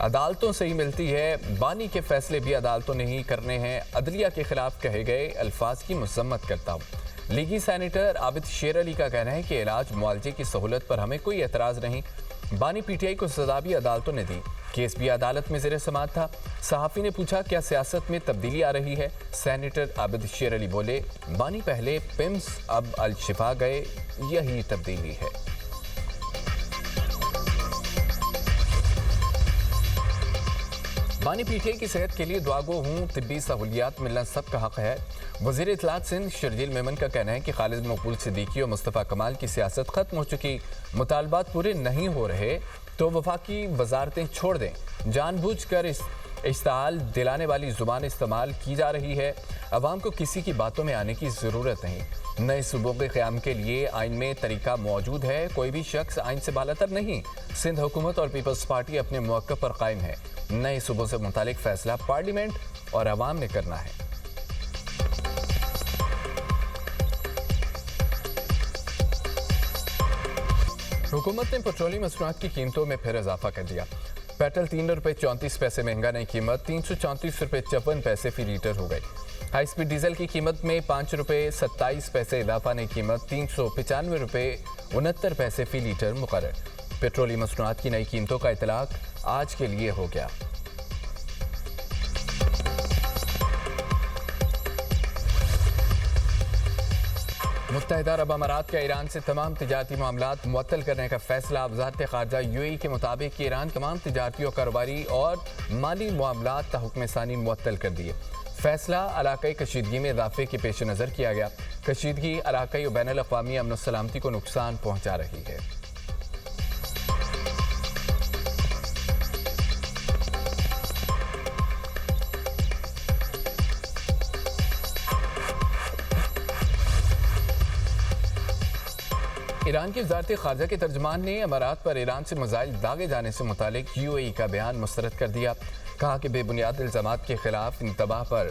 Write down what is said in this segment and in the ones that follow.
عدالتوں سے ہی ملتی ہے، بانی کے فیصلے بھی عدالتوں نے ہی کرنے ہیں، عدلیہ کے خلاف کہے گئے الفاظ کی مذمت کرتا ہوں۔ لیگی سینیٹر عابد شیر علی کا کہنا ہے کہ علاج معالجے کی سہولت پر ہمیں کوئی اعتراض نہیں، بانی پی ٹی آئی کو سزا بھی عدالتوں نے دی، کیس بھی عدالت میں زیر سماعت تھا۔ صحافی نے پوچھا کیا سیاست میں تبدیلی آ رہی ہے؟ سینیٹر عابد شیر علی بولے بانی پہلے پمس اب الشفا گئے، یہی تبدیلی ہے۔ بانی پی ٹی آئی کی صحت کے لیے دعاگو ہوں، طبی سہولیات ملنا سب کا حق ہے۔ وزیر اطلاعات سندھ شرجیل میمن کا کہنا ہے کہ خالد مقبول صدیقی اور مصطفیٰ کمال کی سیاست ختم ہو چکی، مطالبات پورے نہیں ہو رہے تو وفاقی وزارتیں چھوڑ دیں، جان بوجھ کر اشتعال دلانے والی زبان استعمال کی جا رہی ہے، عوام کو کسی کی باتوں میں آنے کی ضرورت نہیں۔ نئے صوبوں کے قیام کے لیے آئین میں طریقہ موجود ہے، کوئی بھی شخص آئین سے بالاتر نہیں۔ سندھ حکومت اور پیپلز پارٹی اپنے موقف پر قائم ہے، نئے صوبوں سے متعلق فیصلہ پارلیمنٹ اور عوام نے کرنا ہے۔ حکومت نے پیٹرولیم مصنوعات کی قیمتوں میں پھر اضافہ کر دیا۔ پیٹرول 3 روپے 34 پیسے مہنگا، نئی قیمت 334 روپے 54 پیسے فی لیٹر ہو گئی۔ ہائی سپیڈ ڈیزل کی قیمت میں 5 روپے 27 پیسے اضافہ، نئی قیمت 395 روپے 69 پیسے فی لیٹر مقرر۔ پیٹرولیم مصنوعات کی نئی قیمتوں کا اطلاق آج کے لیے ہو گیا۔ متحدہ عرب امارات کا ایران سے تمام تجارتی معاملات معطل کرنے کا فیصلہ۔ وزارت خارجہ یو اے ای کے مطابق ایران تمام تجارتی اور کاروباری اور مالی معاملات تا حکم ثانی معطل کر دیے۔ فیصلہ علاقائی کشیدگی میں اضافے کے پیش نظر کیا گیا۔ کشیدگی علاقائی اور بین الاقوامی امن و سلامتی کو نقصان پہنچا رہی ہے۔ ایران کی وزارت خارجہ کے ترجمان نے امارات پر ایران سے میزائل داغے جانے سے متعلق یو اے ای کا بیان مسترد کر دیا۔ کہا کہ بے بنیاد الزامات کے خلاف انتباہ پر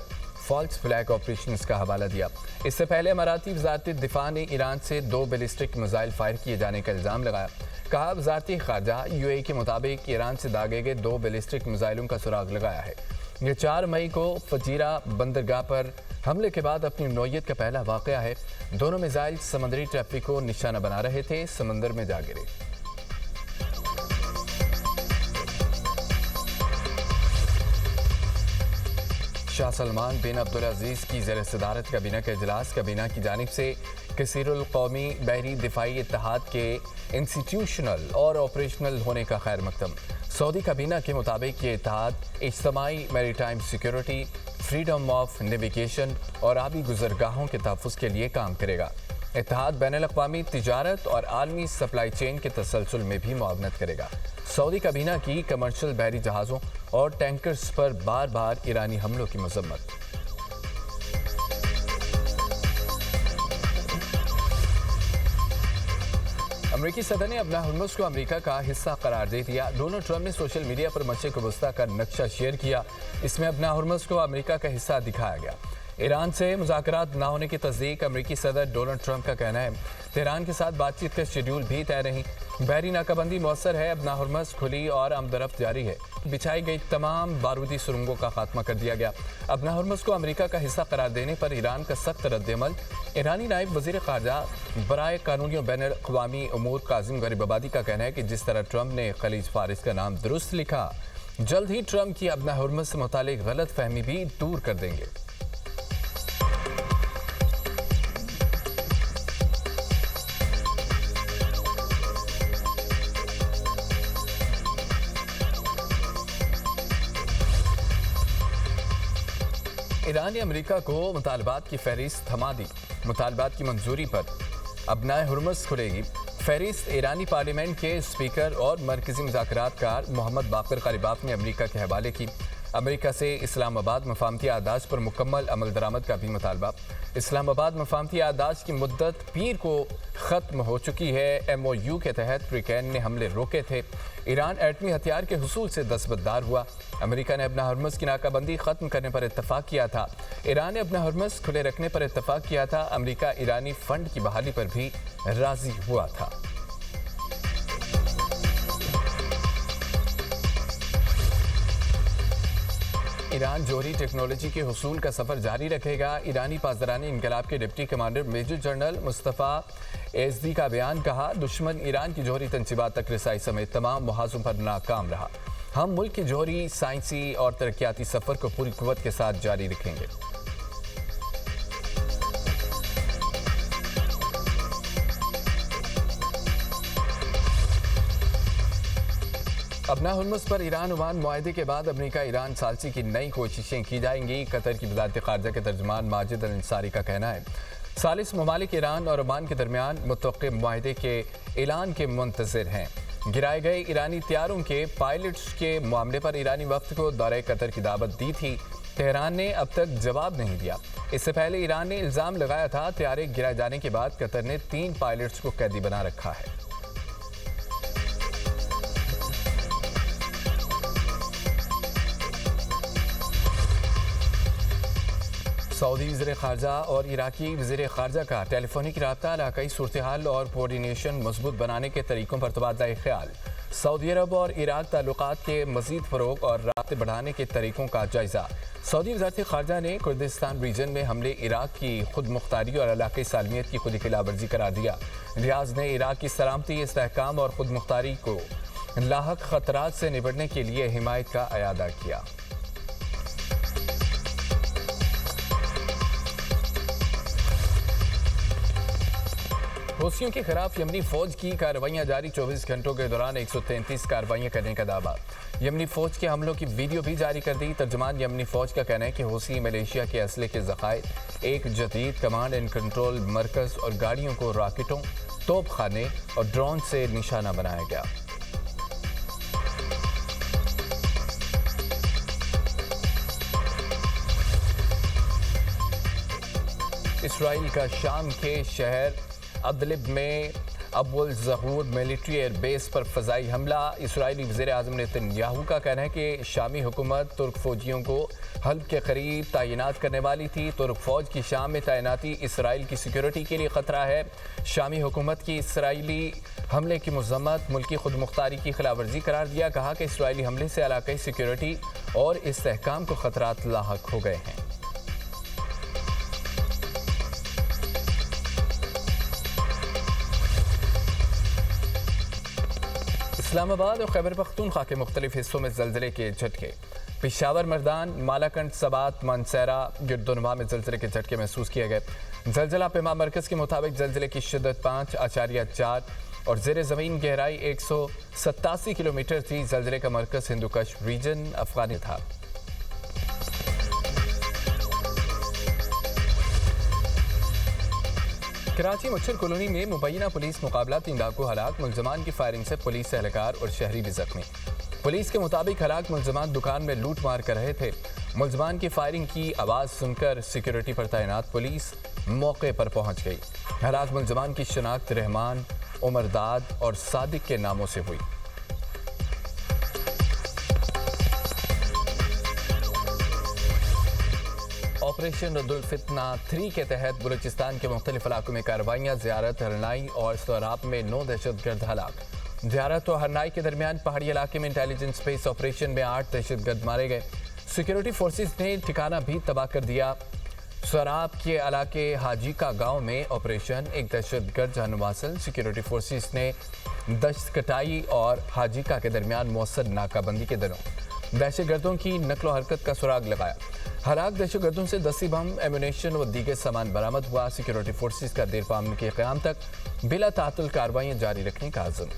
فالس فلیگ آپریشنز کا حوالہ دیا۔ اس سے پہلے اماراتی وزارت دفاع نے ایران سے 2 بیلسٹک میزائل فائر کیے جانے کا الزام لگایا۔ کہا وزارت خارجہ یو اے ای کے مطابق ایران سے داغے گئے 2 بیلسٹک میزائلوں کا سراغ لگایا ہے۔ یہ 4 مئی کو فجیرہ بندرگاہ پر حملے کے بعد اپنی نوعیت کا پہلا واقعہ ہے۔ دونوں میزائل سمندری ٹریفک کو نشانہ بنا رہے تھے، سمندر میں جا گرے۔ شاہ سلمان بن عبدالعزیز کی زیر صدارت کابینہ کا اجلاس، کابینہ کی جانب سے کثیر القومی بحری دفاعی اتحاد کے انسٹیٹیوشنل اور آپریشنل ہونے کا خیر مقدم۔ سعودی کابینہ کے مطابق یہ اتحاد اجتماعی میری time security, freedom of navigation اور آبی گزرگاہوں کے تحفظ کے لیے کام کرے گا۔ اتحاد بین الاقوامی تجارت اور عالمی سپلائی چین کے تسلسل میں بھی معاونت کرے گا۔ سعودی کابینہ کی کمرشل بحری جہازوں اور ٹینکرز پر بار بار ایرانی حملوں کی مذمت۔ امریکی صدر نے اپنا ہرمز کو امریکہ کا حصہ قرار دے دیا۔ ڈونلڈ ٹرمپ نے سوشل میڈیا پر مشرق وسطیٰ کا نقشہ شیئر کیا، اس میں اپنا ہرمز کو امریکہ کا حصہ دکھایا گیا۔ ایران سے مذاکرات نہ ہونے کی تصدیق، امریکی صدر ڈونلڈ ٹرمپ کا کہنا ہے تہران کے ساتھ بات چیت کا شیڈول بھی طے نہیں۔ بحری ناکہ بندی مؤثر ہے، اپنا ہرمز کھلی اور آمد و رفت جاری ہے۔ بچھائی گئی تمام بارودی سرنگوں کا خاتمہ کر دیا گیا۔ اپنا ہرمز کو امریکہ کا حصہ قرار دینے پر ایران کا سخت رد عمل۔ ایرانی نائب وزیر خارجہ برائے قانونی و بین الاقوامی امور قاسم غریب آبادی کا کہنا ہے کہ جس طرح ٹرمپ نے خلیج فارس کا نام درست لکھا، جلد ہی ٹرمپ کی اپنا ہرمز سے متعلق غلط فہمی بھی دور کر دیں گے۔ ایران نے امریکہ کو مطالبات کی فہرست تھما دی۔ مطالبات کی منظوری پر ابنائے ہرمز کھلے گی۔ فہرست ایرانی پارلیمنٹ کے اسپیکر اور مرکزی مذاکرات کار محمد باقر غالیباف نے امریکہ کے حوالے کی۔ امریکہ سے اسلام آباد مفاہمتی یادداشت پر مکمل عمل درآمد کا بھی مطالبہ۔ اسلام آباد مفاہمتی یادداشت کی مدت پیر کو ختم ہو چکی ہے۔ ایم او یو کے تحت بریٹین نے حملے روکے تھے۔ ایران ایٹمی ہتھیار کے حصول سے دستبردار ہوا۔ امریکہ نے اپنا ہرمز کی ناکہ بندی ختم کرنے پر اتفاق کیا تھا۔ ایران نے اپنا ہرمز کھلے رکھنے پر اتفاق کیا تھا۔ امریکہ ایرانی فنڈ کی بحالی پر بھی راضی ہوا تھا۔ ایران جوہری ٹیکنالوجی کے حصول کا سفر جاری رکھے گا۔ ایرانی پاسداران انقلاب کے ڈپٹی کمانڈر میجر جنرل مصطفیٰ ایزدی کا بیان، کہا دشمن ایران کی جوہری تنصیبات تک رسائی سمیت تمام محاذوں پر ناکام رہا۔ ہم ملک کے جوہری، سائنسی اور ترقیاتی سفر کو پوری قوت کے ساتھ جاری رکھیں گے۔ ابنا ہرمز پر ایران عمان معاہدے کے بعد امریکہ ایران ثالثی کی نئی کوششیں کی جائیں گی۔ قطر کی وزارت خارجہ کے ترجمان ماجد الانصاری کا کہنا ہے ثالث ممالک ایران اور عمان کے درمیان متوقع معاہدے کے اعلان کے منتظر ہیں۔ گرائے گئے ایرانی طیاروں کے پائلٹس کے معاملے پر ایرانی وفد کو دورہ قطر کی دعوت دی تھی۔ تہران نے اب تک جواب نہیں دیا۔ اس سے پہلے ایران نے الزام لگایا تھا طیارے گرائے جانے کے بعد قطر نے 3 پائلٹس کو قیدی بنا رکھا ہے۔ سعودی وزیر خارجہ اور عراقی وزیر خارجہ کا ٹیلی فونک رابطہ علاقائی صورتحال اور کوارڈینیشن مضبوط بنانے کے طریقوں پر تبادلہ خیال۔ سعودی عرب اور عراق تعلقات کے مزید فروغ اور رابطے بڑھانے کے طریقوں کا جائزہ۔ سعودی وزارت خارجہ نے کردستان ریجن میں حملے عراق کی خود مختاری اور علاقائی سالمیت کی خودی خلاف ورزی قرار دیا۔ ریاض نے عراق کی سلامتی، استحکام اور خود مختاری کو لاحق خطرات سے نپٹنے کے لیے حمایت کا اعادہ کیا۔ حوثیوں کے خلاف یمنی فوج کی کارروائیاں جاری، 24 گھنٹوں کے دوران 133 کارروائیاں کرنے کا دعویٰ۔ یمنی فوج کے حملوں کی ویڈیو بھی جاری کر دی۔ ترجمان یمنی فوج کا کہنا ہے کہ حوثی ملیشیا کے اسلحے کے ذخائر، ایک جدید کمانڈ اینڈ کنٹرول مرکز اور گاڑیوں کو راکٹوں، توپ خانے اور ڈرون سے نشانہ بنایا گیا۔ اسرائیل کا شام کے شہر ادلب میں ابو الظہور ملٹری ایئر بیس پر فضائی حملہ۔ اسرائیلی وزیر اعظم نتن یاہو کا کہنا ہے کہ شامی حکومت ترک فوجیوں کو حلب کے قریب تعینات کرنے والی تھی۔ ترک فوج کی شام میں تعیناتی اسرائیل کی سیکیورٹی کے لیے خطرہ ہے۔ شامی حکومت کی اسرائیلی حملے کی مذمت ملکی خود مختاری کی خلاف ورزی قرار دیا۔ کہا کہ اسرائیلی حملے سے علاقائی سیکیورٹی اور استحکام کو خطرات لاحق ہو گئے ہیں۔ اسلام آباد اور خیبر پختونخوا کے مختلف حصوں میں زلزلے کے جھٹکے۔ پشاور، مردان، مالاکنڈ، سبات، مانسہرہ، گردونواں میں زلزلے کے جھٹکے محسوس کیے گئے۔ زلزلہ پیما مرکز کے مطابق زلزلے کی شدت 5.4 اور زیر زمین گہرائی 187 کلومیٹر تھی۔ زلزلے کا مرکز ہندوکش ریجن افغانی تھا۔ کراچی مچھر کالونی میں مبینہ پولیس مقابلہ، 3 ڈاکو ہلاک، ملزمان کی فائرنگ سے پولیس اہلکار اور شہری بھی زخمی۔ پولیس کے مطابق ہلاک ملزمان دکان میں لوٹ مار کر رہے تھے۔ ملزمان کی فائرنگ کی آواز سن کر سیکیورٹی پر تعینات پولیس موقع پر پہنچ گئی۔ ہلاک ملزمان کی شناخت رحمان، عمرداد اور صادق کے ناموں سے ہوئی۔ آپریشن رد الفتنہ 3 کے تحت بلوچستان کے مختلف علاقوں میں کارروائیاں، زیارت، ہرنائی اور سوراب میں 9 دہشت گرد ہلاک۔ زیارت اور ہرنائی کے درمیان پہاڑی علاقے میں انٹیلیجنس بیس آپریشن میں 8 دہشت گرد مارے گئے۔ سیکیورٹی فورسز نے ٹھکانہ بھی تباہ کر دیا۔ سوراب کے علاقے حاجی کا گاؤں میں آپریشن، 1 دہشت گرد جان واصل۔ سیکیورٹی فورسز نے دشت کٹائی اور حاجی کا کے درمیان مؤثر ناکہ بندی کے دنوں دہشت گردوں کی نقل و حرکت کا سراغ لگایا۔ ہلاک دہشت گردوں سے 10 بم، ایمونیشن و دیگر سامان برآمد ہوا۔ سیکیورٹی فورسز کا دیر پامن کے قیام تک بلا تعطل کارروائیاں جاری رکھنے کا عزم۔